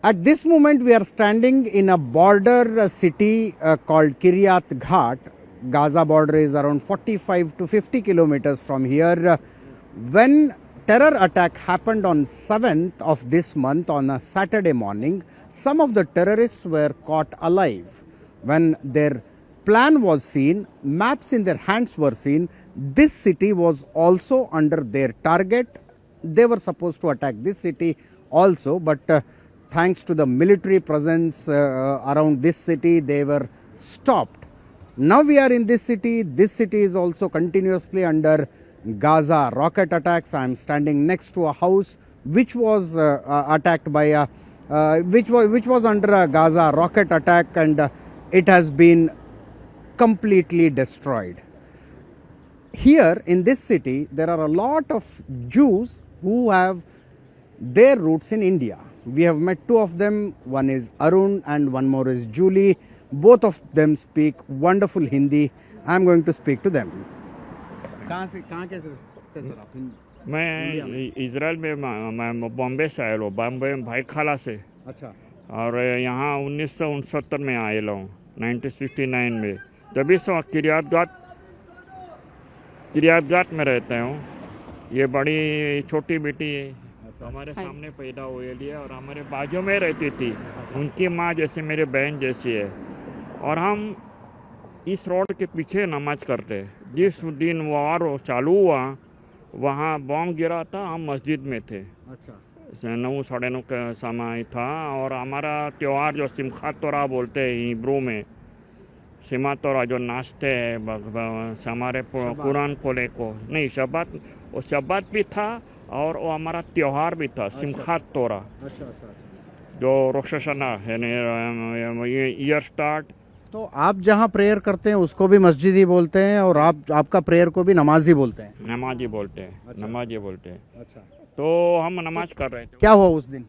At this moment, we are standing in a border city called Kiryat Ghat. Gaza border is around 45 to 50 kilometers from here. When terror attack happened on 7th of this month on a Saturday morning, some of the terrorists were caught alive. When their plan was seen, maps in their hands were seen, this city was also under their target. They were supposed to attack this city also, but thanks to the military presence around this city, they were stopped. Now we are in this city. This city is also continuously under Gaza rocket attacks. I am standing next to a house which was attacked by a which was under a Gaza rocket attack, and it has been completely destroyed. Here in this city, there are a lot of Jews who have their roots in India. We have met two of them. One is Arun and one more is Julie. Both of them speak wonderful Hindi. I am going to speak to them. कहाँ के sir आप? मैं Israel में मैं बॉम्बे से आया हूँ, बॉम्बे में भाई खाला से। अच्छा। और यहाँ 1969 में आया हूँ, 1969 में। तभी से किरियात घाट में रहता हूँ। ये बड़ी छोटी बेटी है, हमारे सामने पैदा हुई है और हमारे बाजू में रहती थी। उनकी माँ जैसे मेरी बहन जैसी है। और हम इस रोड के पीछे नमाज करते। जिस दिन वार चालू हुआ वहाँ बॉम्ब गिरा था, हम मस्जिद में थे। अच्छा। 9 साढ़े 9 का समय था। और हमारा त्यौहार जो सिमखात तोरा बोलते हैं हिब्रू में, सिमा तोरा जो नाचते हैं हमारे कुरान खोले को नहीं, शब्बात, वो शब्बात भी था और वो हमारा त्यौहार भी था। अच्छा। सिमखात तोरा। अच्छा। जो रोश हशना है, ईयर स्टार्ट। तो आप जहाँ प्रेयर करते हैं उसको भी मस्जिद ही बोलते हैं और आपका प्रेयर को भी नमाज ही बोलते हैं? नमाज ही बोलते हैं। अच्छा। नमाज ही बोलते हैं। अच्छा। तो हम नमाज कर रहे थे। क्या हुआ उस दिन?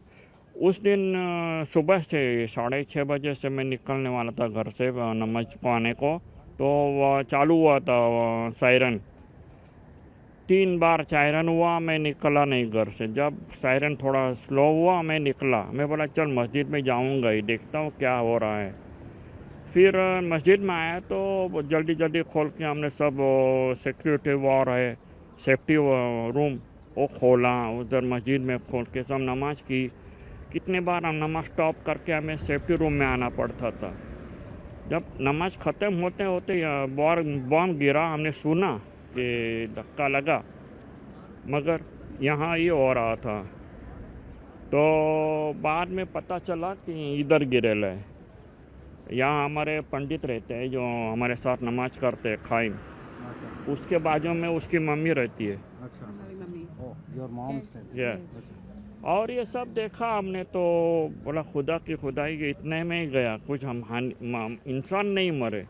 उस दिन सुबह से 6:30 बजे से मैं निकलने वाला था घर से नमाज को आने को। तो वह चालू हुआ था सायरन। 3 बार सायरन हुआ, मैं निकला नहीं घर से। जब सायरन थोड़ा स्लो हुआ मैं निकला। मैं बोला चल मस्जिद में जाऊंगा ही, देखता हूँ क्या हो रहा है। फिर मस्जिद में आया तो जल्दी जल्दी खोल के हमने सब सिक्योरिटी वॉर है, सेफ्टी रूम वो खोला। उधर मस्जिद में खोल के सब नमाज की। कितने बार हम नमाज स्टॉप करके हमें सेफ्टी रूम में आना पड़ता था। जब नमाज ख़त्म होते होते बॉम्ब गिरा, हमने सुना कि धक्का लगा, मगर यहाँ ये हो रहा था। तो बाद में पता चला कि इधर गिरेला है। यहाँ हमारे पंडित रहते हैं जो हमारे साथ नमाज करते हैं, खाइम। अच्छा। उसके बाजू में उसकी मम्मी रहती है। अच्छा। Your mom stay. और ये सब देखा हमने तो बोला खुदा की खुदाई के इतने में ही गया, कुछ हम इंसान नहीं मरे।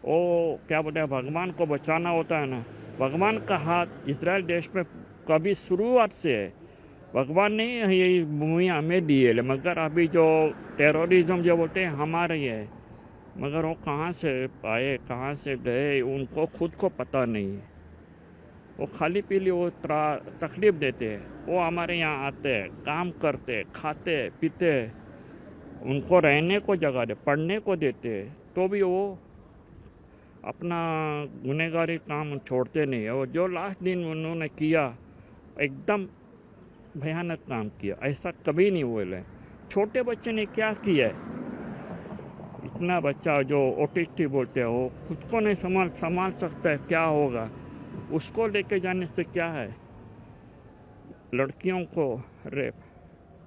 वो क्या बोलते हैं, भगवान को बचाना होता है ना। भगवान का हाथ इजराइल देश में कभी शुरुआत से है। भगवान ने ये भूमि हमें दी है, मगर अभी जो टेररिज्म जो बोलते हैं हमारे है, मगर वो कहाँ से आए कहाँ से गए उनको खुद को पता नहीं है। वो खाली पीली वो तकलीफ देते हैं। वो हमारे यहाँ आते हैं, काम करते, खाते पीते, उनको रहने को जगह दे, पढ़ने को देते हैं, तो भी वो अपना गुनहगारी काम छोड़ते नहीं है। वो जो लास्ट दिन उन्होंने किया एकदम भयानक काम किया, ऐसा कभी नहीं हुआ है। छोटे बच्चे ने क्या किया है? इतना बच्चा जो ऑटिस्टिक बोलते हैं, वो खुद को नहीं संभाल सकता है, क्या होगा? उसको लेके जाने से क्या है? लड़कियों को रेप,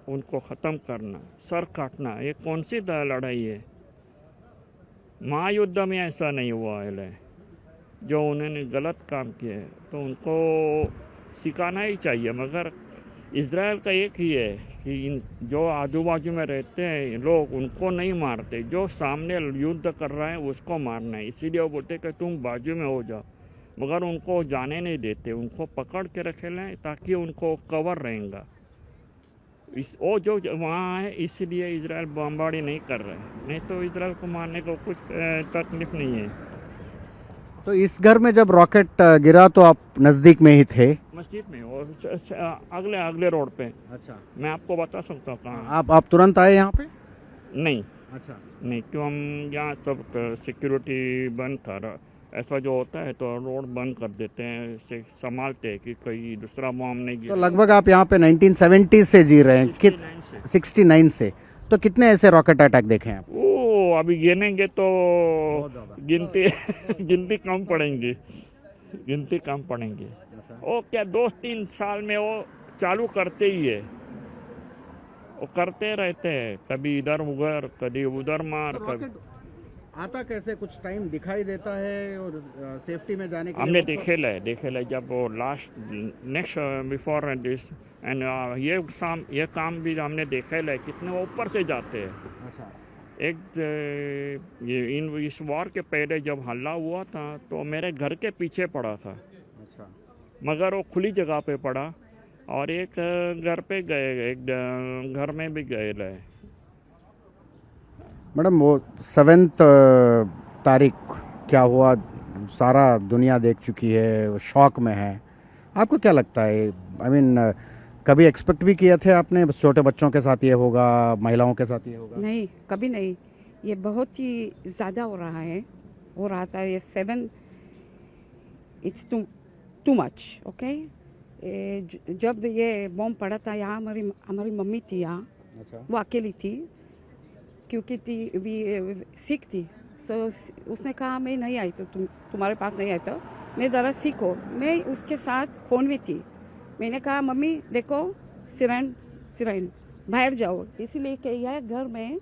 उनको ख़त्म करना, सर काटना, ये कौन सी लड़ाई है? महायुद्ध में ऐसा नहीं हुआ है। जो उन्होंने गलत काम किए तो उनको सिखाना ही चाहिए। मगर इजराइल का एक ही है कि जो आजू बाजू में रहते हैं लोग उनको नहीं मारते, जो सामने युद्ध कर रहा है उसको मारना है। इसीलिए वो बोलते कि तुम बाजू में हो जाओ, मगर उनको जाने नहीं देते, उनको पकड़ के रखे लें ताकि उनको कवर रहेगा। वो जो वहाँ है इसलिए इजराइल बमबारी नहीं कर रहा है, नहीं तो इजराइल को मारने को कुछ तकलीफ नहीं है। तो इस घर में जब रॉकेट गिरा तो आप नज़दीक में ही थे? मस्जिद में और अगले अगले रोड पे। अच्छा, मैं आपको बता सकता हूँ कहाँ। आप तुरंत आए यहाँ पे? नहीं अच्छा, नहीं, क्यों हम यहाँ सब सिक्योरिटी बंद था। ऐसा जो होता है तो रोड बंद कर देते हैं, से संभालते हैं कि कोई दूसरा बॉम्ब नहीं तो गिरे। लगभग आप यहाँ पे 1970 से जी रहे हैं? 69 से। 69 से। तो कितने ऐसे रॉकेट अटैक देखे हैं आप? ओ अभी गिनेंगे तो बहुत ज़्यादा। गिनती गिनती कम पड़ेंगी, गिनती कम पड़ेंगी। वो क्या 2-3 साल में वो चालू करते ही है, वो करते रहते हैं, कभी इधर उधर कभी उधर मार कभी। आता कैसे, कुछ टाइम दिखाई देता है और सेफ्टी में जाने के हमने लिए देखे जब वो last next before this and ये काम भी हमने देखे ले कितने वो ऊपर से जाते हैं। अच्छा, एक इस वॉर के पहले जब हल्ला हुआ था तो मेरे घर के पीछे पड़ा था, अच्छा। मगर वो खुली जगह पे पड़ा और एक घर पे गए, एक घर में भी गए रहे। मैडम वो 7 तारीख क्या हुआ, सारा दुनिया देख चुकी है, वो शॉक में है। आपको क्या लगता है? आई मीन कभी एक्सपेक्ट भी किए थे आपने छोटे बच्चों के साथ ये होगा, महिलाओं के साथ ये होगा? नहीं, कभी नहीं। ये बहुत ही ज़्यादा हो रहा है, हो रहा था ये 7। It's too much, okay. जब ये बॉम्ब पड़ा था यहाँ, हमारी मम्मी थी यहाँ, अच्छा, वो अकेली थी क्योंकि सिक थी। सो उसने कहा मैं नहीं आई तो तुम्हारे पास नहीं आई तो मैं ज़रा सीखो। मैं उसके साथ फ़ोन में थी। मैंने कहा मम्मी देखो सिरेन बाहर जाओ, इसीलिए कि यह घर में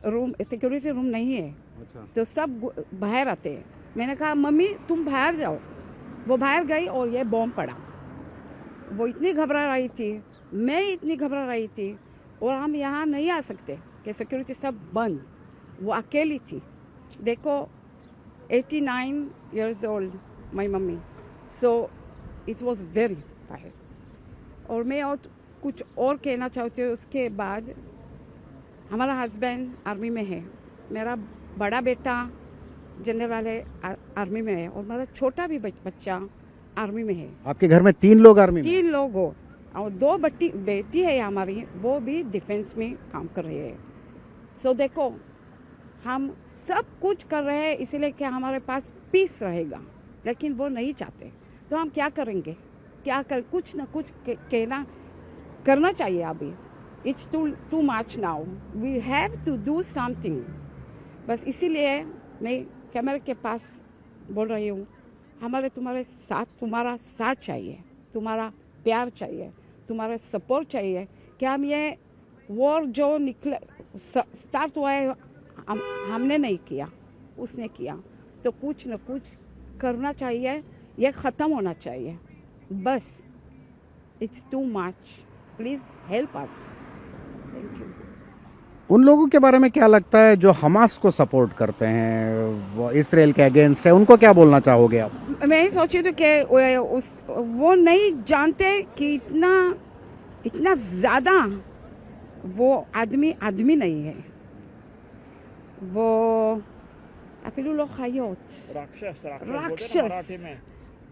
रूम सिक्योरिटी रूम नहीं है, अच्छा। तो सब बाहर आते हैं। मैंने कहा मम्मी तुम बाहर जाओ। वो बाहर गई और ये बॉम्ब पड़ा। वो इतनी घबरा रही थी, मैं इतनी घबरा रही थी, और हम यहाँ नहीं आ सकते कि सिक्योरिटी सब बंद। वो अकेली थी। देखो 89 years old my mummy, so it was very tired. और मैं और कुछ और कहना चाहती हूँ। उसके बाद हमारा हस्बैंड आर्मी में है, मेरा बड़ा बेटा जनरल है आर्मी में है, और मेरा छोटा भी बच्चा आर्मी में है। आपके घर में 3 लोग आर्मी में? 3 लोग हो, और 2 बेटी है हमारी, वो भी डिफेंस में काम कर रही है। सो देखो हम सब कुछ कर रहे हैं इसलिए कि हमारे पास पीस रहेगा, लेकिन वो नहीं चाहते। तो हम क्या करेंगे? कुछ ना कुछ कहना करना चाहिए अभी। It's too much now, we have to do something. बस इसीलिए मैं कैमरे के पास बोल रही हूँ, तुम्हारा साथ चाहिए, तुम्हारा प्यार चाहिए, तुम्हारा सपोर्ट चाहिए कि हम ये वॉर जो स्टार्ट हुआ है हमने नहीं किया, उसने किया। तो कुछ न कुछ करना चाहिए, ये ख़त्म होना चाहिए बस। It's too much, please help us. Thank you. उन लोगों के बारे में क्या लगता है जो हमास को सपोर्ट करते हैं, वो इसराइल के अगेंस्ट है, उनको क्या बोलना चाहोगे आप? मैं सोची थी कि वो नहीं जानते कि इतना ज़्यादा वो आदमी नहीं है। वो अफिलु लो खायोत, राक्षस।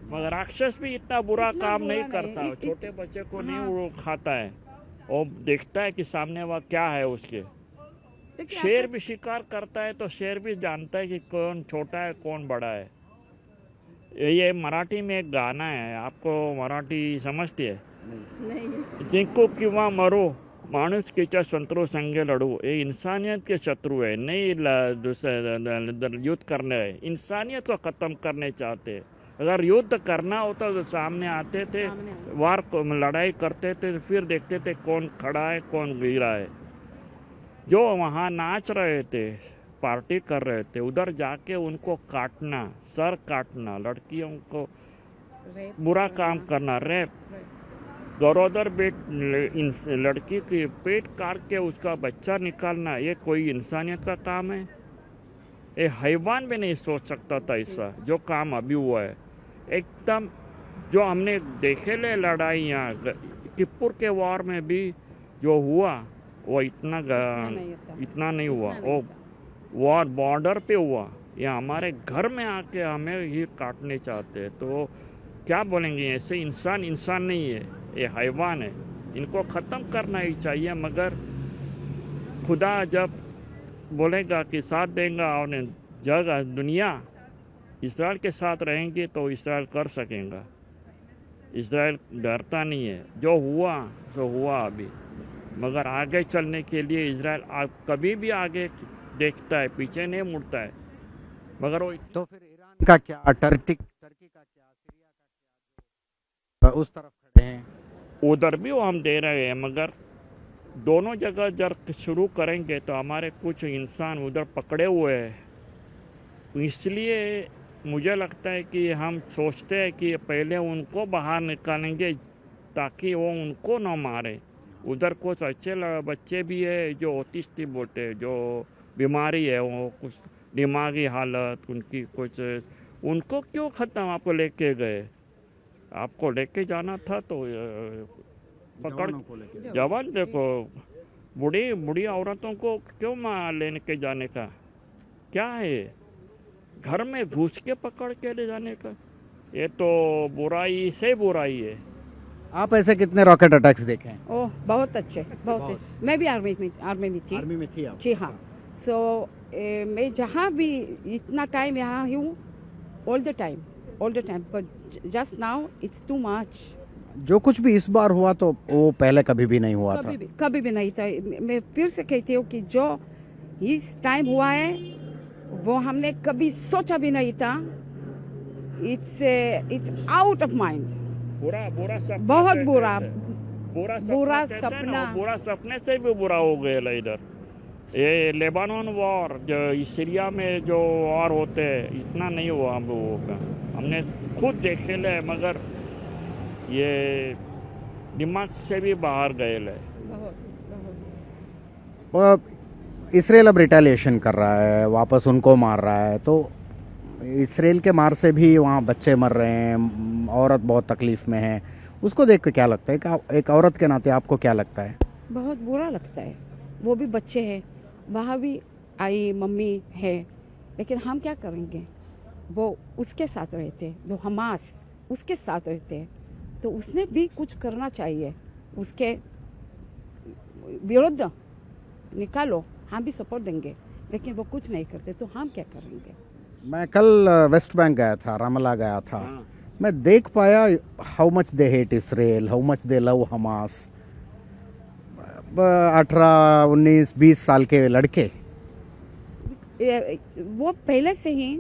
मगर राक्षस भी इतना बुरा काम नहीं करता, छोटे बच्चे को नहीं वो खाता है, वो देखता है कि सामने वह क्या है उसके। शेर भी शिकार करता है तो शेर भी जानता है कि कौन छोटा है कौन बड़ा है। ये मराठी में एक गाना है, आपको मराठी समझती है? नहीं। जिंको किंवा मरो माणुसकीच्या शत्रु संगे लढू, ये इंसानियत के शत्रु है, नहीं दूसरे युद्ध करने है, इंसानियत को ख़त्म करने चाहते। अगर युद्ध करना होता तो सामने आते थे, वार लड़ाई करते थे, फिर देखते थे कौन खड़ा है कौन गिरा है। जो वहाँ नाच रहे थे, पार्टी कर रहे थे, उधर जाके उनको काटना, सर काटना, लड़कियों को बुरा काम करना, रेप, गरोदर लड़की की पेट काट के उसका बच्चा निकालना, ये कोई इंसानियत का काम है? ये हैवान भी नहीं सोच सकता था ऐसा जो काम अभी हुआ है। एकदम जो हमने देखे ले लड़ाइयाँ किप्पुर के वॉर में भी जो हुआ वो इतना नहीं हुआ। वो वॉर बॉर्डर पे हुआ, ये हमारे घर में आके हमें ये काटने चाहते हैं। तो क्या बोलेंगे, ऐसे इंसान इंसान नहीं है, ये हैवान है, इनको ख़त्म करना ही चाहिए। मगर खुदा जब बोलेगा कि साथ देगा और जगह दुनिया इसराइल के साथ रहेंगे तो इसराइल कर सकेगा। इसराइल डरता नहीं है, जो हुआ सो हुआ अभी, मगर आगे चलने के लिए इसराइल कभी भी आगे देखता है, पीछे नहीं मुड़ता है। मगर वो तो फिर ईरान का क्या, टर्की का क्या, सीरिया का क्या, उस तरफ खड़े हैं? उधर भी वो हम दे रहे हैं, मगर दोनों जगह जब शुरू करेंगे तो हमारे कुछ इंसान उधर पकड़े हुए हैं। इसलिए मुझे लगता है कि हम सोचते हैं कि पहले उनको बाहर निकालेंगे ताकि वो उनको न मारे। उधर कुछ अच्छे बच्चे भी है जो ऑटिस्टिक बोलते हैं, जो बीमारी है, वो कुछ दिमागी हालत उनकी कुछ, उनको क्यों ख़त्म आपको लेके गए? आपको लेके जाना था तो पकड़ जवान, देखो बूढ़ी औरतों को क्यों लेने के जाने का क्या है? घर में घुस के पकड़ के ले जाने का, ये तो बुराई से बुराई है। आप ऐसे कितने रॉकेट अटैक्स देखे हैं? ओह बहुत अच्छे, बहुत अच्छे। मैं भी आर्मी में थी। आर्मी में थी आप? जी हाँ। सो मैं जहाँ भी इतना टाइम यहाँ हूँ, all the time, but just now it's too much. जो कुछ भी इस बार हुआ तो वो पहले कभी भी नहीं हुआ था। कभी भी नहीं था। मैं फिर से कहती हूँ कि जो इस टाइम हुआ है वो हमने कभी सोचा भी नहीं था। It's out of mind. बुरा सपना, बहुत बुरा सपना, बुरा सपने से भी बुरा हो गया इधर। ये लेबानन वॉर, जो सीरिया में जो वॉर होते हैं, इतना नहीं हुआ हम लोगों का, हमने खुद देखे ले, मगर ये दिमाग से भी बाहर गए ले। इसराइल अब रिटेलिएशन कर रहा है, वापस उनको मार रहा है, तो इसराइल के मार से भी वहाँ बच्चे मर रहे हैं, औरत बहुत तकलीफ में है। उसको देख के क्या लगता है, एक औरत के नाते आपको क्या लगता है? बहुत बुरा लगता है। वो भी बच्चे हैं, वहाँ भी आई मम्मी है, लेकिन हम क्या करेंगे? वो उसके साथ रहते, जो हमास उसके साथ रहते हैं, तो उसने भी कुछ करना चाहिए, उसके विरुद्ध निकालो, हम भी सपोर्ट देंगे, लेकिन वो कुछ नहीं करते तो हम क्या करेंगे? मैं कल वेस्ट बैंक गया था, रामल्ला गया था, मैं देख पाया how much they hate Israel, how much they love Hamas. 18, 19, 20 साल के लड़के वो पहले से ही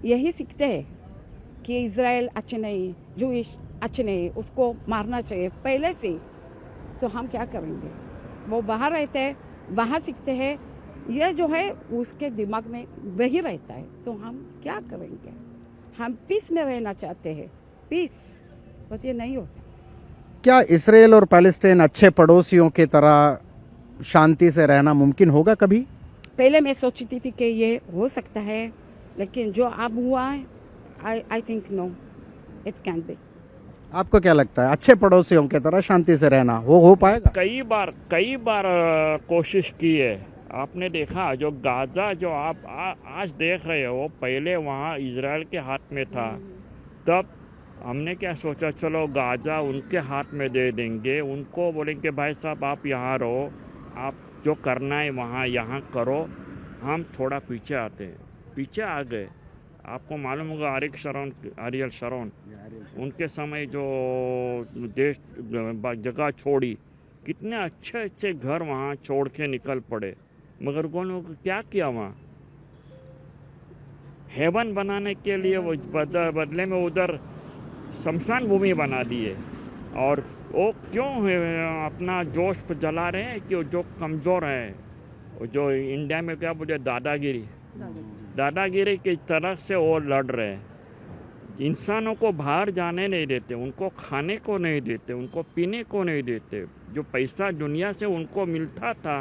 यही सीखते हैं कि इज़राइल अच्छे नहीं, जूइश अच्छे नहीं, उसको मारना चाहिए पहले से। तो हम क्या करेंगे? वो बाहर रहते हैं, वहाँ सीखते हैं, ये जो है उसके दिमाग में वही रहता है, तो हम क्या करेंगे? हम पीस में रहना चाहते हैं, पीस, बस ये नहीं होता। क्या इसराइल और पैलेस्टाइन अच्छे पड़ोसियों की तरह शांति से रहना मुमकिन होगा कभी? पहले मैं सोचती थी कि ये हो सकता है, लेकिन जो अब हुआ है, I think no, it's can be. आपको क्या लगता है, अच्छे पड़ोसियों की तरह शांति से रहना हो पाएगा? कई बार कोशिश की है। आपने देखा जो गाजा जो आप आज देख रहे हो, पहले वहाँ इजराइल के हाथ में था। तब हमने क्या सोचा, चलो गाजा उनके हाथ में दे देंगे, उनको बोलेंगे भाई साहब आप यहाँ रहो, आप जो करना है वहाँ यहाँ करो, हम थोड़ा पीछे आते हैं। पीछे आ गए। आपको मालूम होगा आरियल शरोन उनके समय जो देश जगह छोड़ी, कितने अच्छे अच्छे घर वहाँ छोड़ के निकल पड़े, मगर कौन लोग क्या किया वहाँ? हेवन बनाने के लिए वो बदले में उधर शमशान भूमि बना दिए। और वो क्यों अपना जोश जला रहे हैं कि जो कमज़ोर हैं, जो इंडिया में क्या बोलते दादागिरी की तरह से वो लड़ रहे हैं। इंसानों को बाहर जाने नहीं देते, उनको खाने को नहीं देते, उनको पीने को नहीं देते। जो पैसा दुनिया से उनको मिलता था,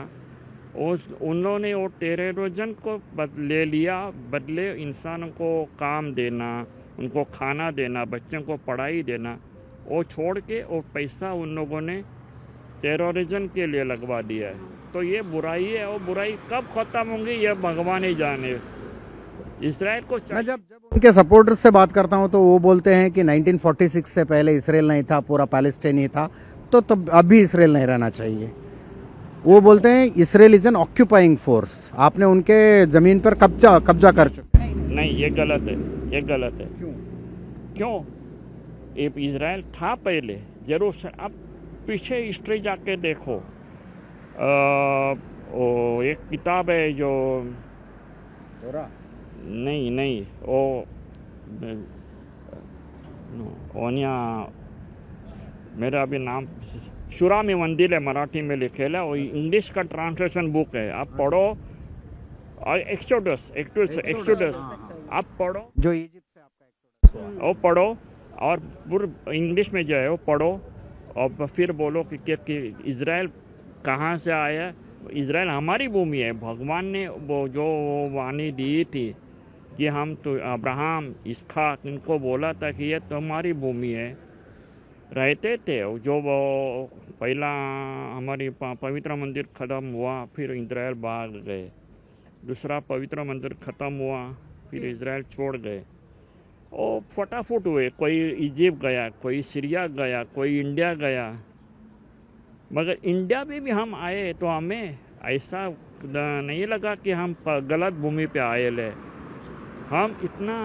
उन्होंने वो टेररिज्म को ले लिया, बदले इंसानों को काम देना, उनको खाना देना, बच्चों को पढ़ाई देना, वो छोड़ के वो पैसा उन लोगों ने टेररिज्म के लिए लगवा दिया है। तो ये बुराई है, और बुराई कब ख़त्म होंगी ये भगवान ही जाने। इसराइल को मैं जब उनके सपोर्टर्स से बात करता हूं तो वो बोलते हैं कि 1946 से पहले इसराइल नहीं था, पूरा पैलेस्टाइन ही था, तो तब अभी इसराइल नहीं रहना चाहिए। वो बोलते हैं Israel is an occupying force. आपने उनके ज़मीन पर कब्जा कर चुके हैं। नहीं, ये गलत है, ये गलत है। क्यों? ये इजराइल था पहले, जरूर से। अब पीछे हिस्ट्री जाके देखो। वो एक किताब है जो नहीं ओनिया, मेरा अभी नाम शुरा में मंदिर है, मराठी में लिखेला, वो इंग्लिश का ट्रांसलेशन बुक है, आप पढ़ो। और एक्सोडस आप पढ़ो, जो इजिप्ट से आपका वो पढ़ो, और पूरा इंग्लिश में जो है वो पढ़ो, और फिर बोलो कि इजराइल कहाँ से आया। इजराइल हमारी भूमि है। भगवान ने वो जो वाणी दी थी कि हम तो अब्राहम, इसहाक, इनको बोला था कि ये तुम्हारी भूमि है, रहते थे। जो वो पहला हमारी पवित्र मंदिर ख़त्म हुआ, फिर इजराइल भाग गए। दूसरा पवित्र मंदिर ख़त्म हुआ, फिर इजराइल छोड़ गए। वो फटाफट हुए, कोई इजिप्ट गया, कोई सीरिया गया, कोई इंडिया गया। मगर इंडिया में भी हम आए तो हमें ऐसा नहीं लगा कि हम गलत भूमि पे आए ले। हम इतना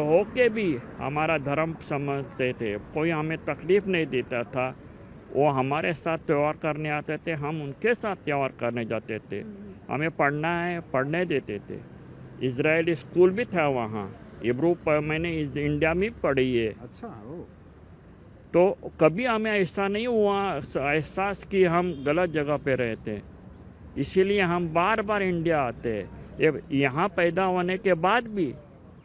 हो के भी हमारा धर्म समझते थे, कोई हमें तकलीफ़ नहीं देता था। वो हमारे साथ त्यौहार करने आते थे, हम उनके साथ त्यौहार करने जाते थे। हमें पढ़ना है, पढ़ने देते थे। इजरायली स्कूल भी था वहाँ, इब्रू मैंने इंडिया में पढ़ी है। अच्छा, तो कभी हमें ऐसा नहीं हुआ एहसास कि हम गलत जगह पे रहते। इसीलिए हम बार बार इंडिया आते। यहाँ पैदा होने के बाद भी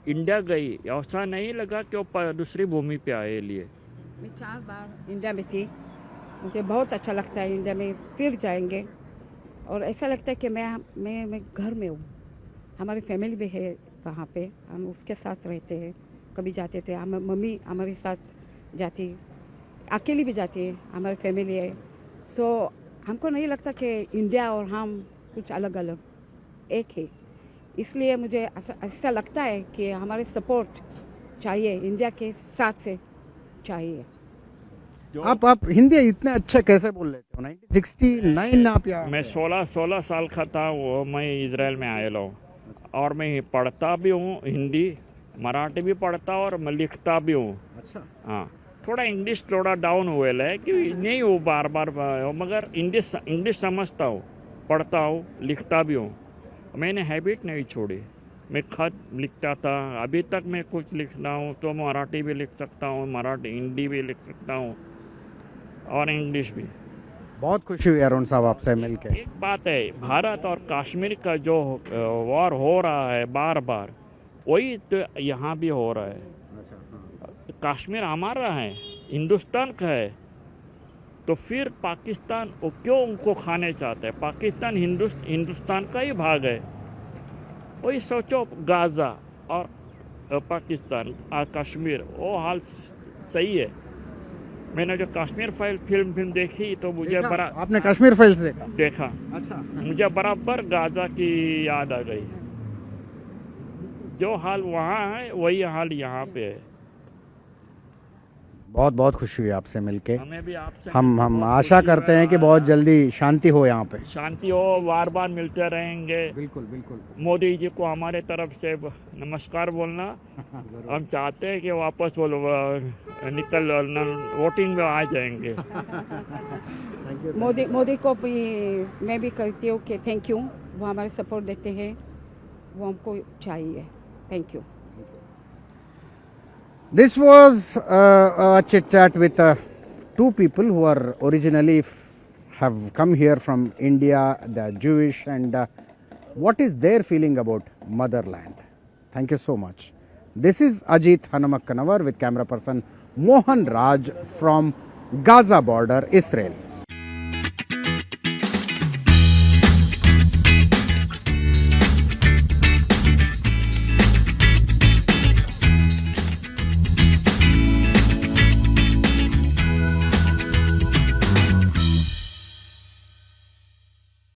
इंडिया गई, ऐसा नहीं लगा कि वो दूसरी भूमि पे आए लिए। मैं 4 बार इंडिया में थी, मुझे बहुत अच्छा लगता है। इंडिया में फिर जाएंगे, और ऐसा लगता है कि मैं घर में हूँ। हमारी फैमिली भी है वहाँ पे, हम उसके साथ रहते हैं। कभी जाते थे, हम मम्मी हमारे साथ जाती, अकेली भी जाती है, हमारी फैमिली है। सो हमको नहीं लगता कि इंडिया और हम कुछ अलग अलग, एक है। इसलिए मुझे ऐसा लगता है कि हमारे सपोर्ट चाहिए, इंडिया के साथ से चाहिए। आप हिंदी इतने अच्छे कैसे बोल लेते हो? 1969 आप यहाँ? मैं 16 साल का था वो मैं इजराइल में आया हूँ, और मैं पढ़ता भी हूँ हिंदी, मराठी भी पढ़ता और मैं लिखता भी हूँ। अच्छा, हाँ, थोड़ा इंग्लिश थोड़ा डाउन हुए है कि नहीं हो बार मगर इंग्लिश समझता हूँ, पढ़ता हूँ, लिखता भी हूँ। मैंने हैबिट नहीं छोड़ी। मैं खत लिखता था, अभी तक मैं कुछ लिखता हूँ तो मराठी भी लिख सकता हूँ, हिंदी भी लिख सकता हूँ, और इंग्लिश भी। बहुत खुशी हुई अरुण साहब आपसे मिलके। एक बात है, भारत और कश्मीर का जो वॉर हो रहा है बार बार, वही तो यहाँ भी हो रहा है। कश्मीर हमारा है, हिंदुस्तान का है, तो फिर पाकिस्तान वो क्यों उनको खाने चाहते हैं? पाकिस्तान हिंदुस्तान का ही भाग है। वही सोचो, गाज़ा और पाकिस्तान कश्मीर, वो हाल सही है। मैंने जो कश्मीर फाइल फिल्म देखी तो मुझे बड़ा, आपने कश्मीर फाइल्स देखा? अच्छा, मुझे बराबर गाज़ा की याद आ गई। जो हाल वहाँ है वही हाल यहाँ पे है। बहुत बहुत खुशी हुई आपसे मिलके। हमें भी आपसे हम आशा करते हैं कि बहुत जल्दी शांति हो यहाँ पे। शांति हो, बार बार मिलते रहेंगे। बिल्कुल बिल्कुल। मोदी जी को हमारे तरफ से नमस्कार बोलना। हम चाहते हैं कि वापस वो निकल वोटिंग में आ जाएंगे। मोदी को भी मैं भी करती हूँ कि थैंक यू, वो हमारे सपोर्ट देते हैं, वो हमको चाहिए। Thank you. This was a chit chat with two people who are originally have come here from India. They are Jewish, and what is their feeling about motherland? Thank you so much. This is Ajit Hanamakkanawar with camera person Mohan Raj from Gaza border, Israel.